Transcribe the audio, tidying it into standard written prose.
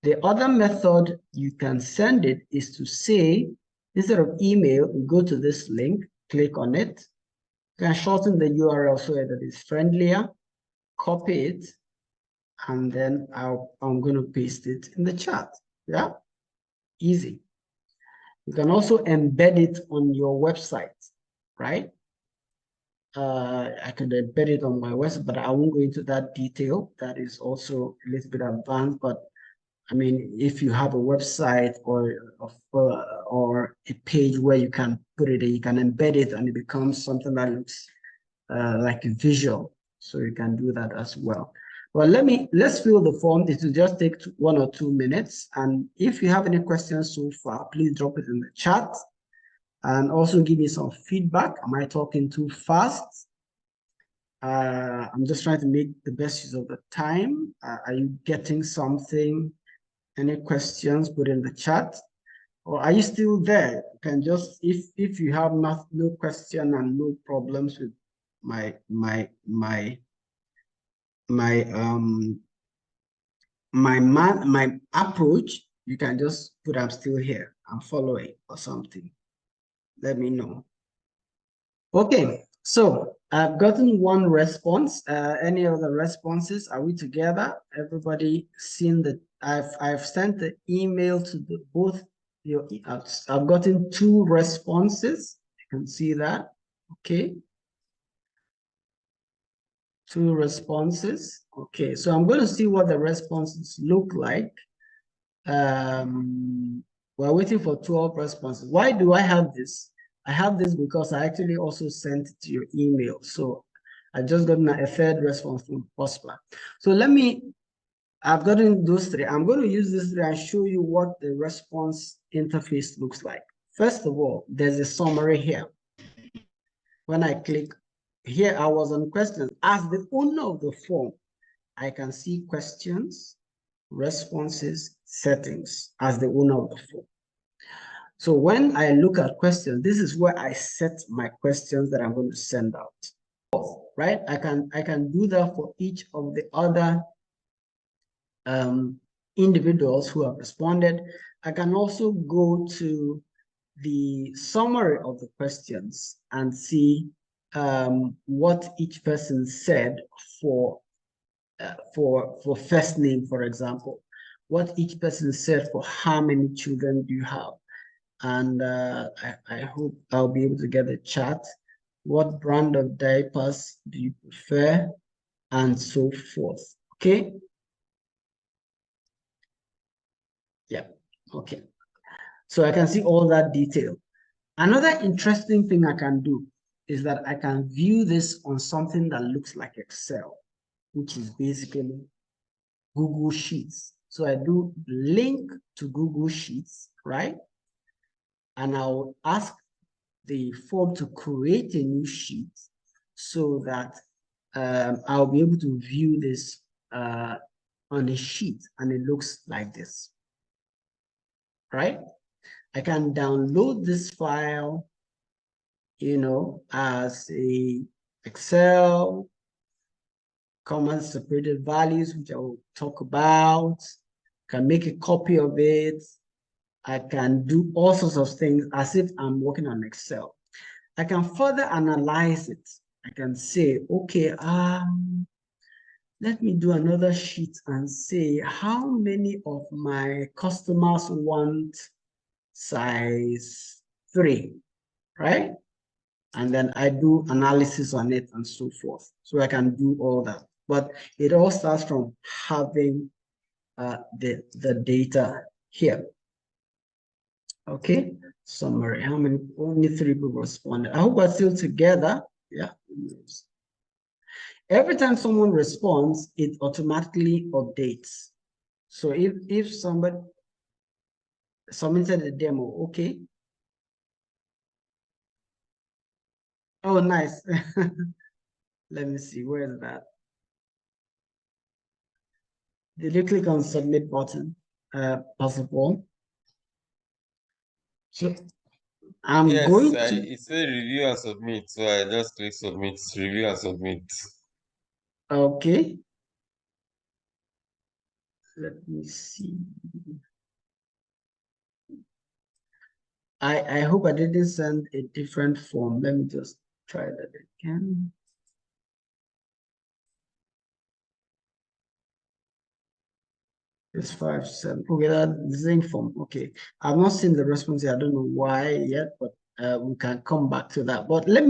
The other method you can send it is to say, instead of email, you go to this link, click on it. You can shorten the URL so that it's friendlier, copy it, and then I'm going to paste it in the chat. Yeah, easy. You can also embed it on your website, right? I can embed it on my website, but I won't go into that detail. That is also a little bit advanced, but I mean, if you have a website or a page where you can put it, you can embed it, and it becomes something that looks like a visual. So you can do that as well. Well, let's fill the form. It will just take 1 or 2 minutes. And if you have any questions so far, please drop it in the chat. And also give me some feedback. Am I talking too fast? I'm just trying to make the best use of the time. Are you getting something? Any questions, put in the chat. Or are you still there? You can just, if you have no question and no problems with my approach, you can just put I'm still here, I'm following or something. Let me know. Okay, so I've gotten one response. Any other responses? Are we together? Everybody seen that I've sent the email to the both your I've gotten 2 responses. You can see that. Okay. 2 responses. Okay, so I'm going to see what the responses look like. We're waiting for 12 responses. Why do I have this? I have this because I actually also sent it to your email. So I just got a third response from Postman. So I've gotten those 3. I'm going to use this 3 and show you what the response interface looks like. First of all, there's a summary here. When I click here, I was on questions. As the owner of the form, I can see questions, responses, settings as the owner of the form. So when I look at questions, this is where I set my questions that I'm going to send out. Right? I can do that for each of the other individuals who have responded. I can also go to the summary of the questions and see what each person said for first name, for example, what each person said for how many children do you have. And I hope I'll be able to get a chat. What brand of diapers do you prefer? And so forth. Okay. Yeah. Okay. So I can see all that detail. Another interesting thing I can do is that I can view this on something that looks like Excel, which is basically Google Sheets. So I do link to Google Sheets, right? And I'll ask the form to create a new sheet so that I'll be able to view this on a sheet, and it looks like this, right? I can download this file, as a Excel, common separated values, which I will talk about. Can make a copy of it. I can do all sorts of things as if I'm working on Excel. I can further analyze it. I can say, okay, let me do another sheet and say how many of my customers want size 3, right? And then I do analysis on it and so forth. So I can do all that. But it all starts from having the data here. Okay, summary. How many? Only 3 people responded. I hope we're still together. Yeah. Every time someone responds, it automatically updates. So if somebody submitted a demo, okay. Oh, nice. Let me see, where is that? Did you click on submit button, possible? So I'm going to. It said review and submit, so I just click submit, review and submit. Okay. Let me see. I hope I didn't send a different form. Let me just try that again. It's 5-7. Okay, that's the same form. Okay, I've not seen the response yet. I don't know why yet, but we can come back to that. But let me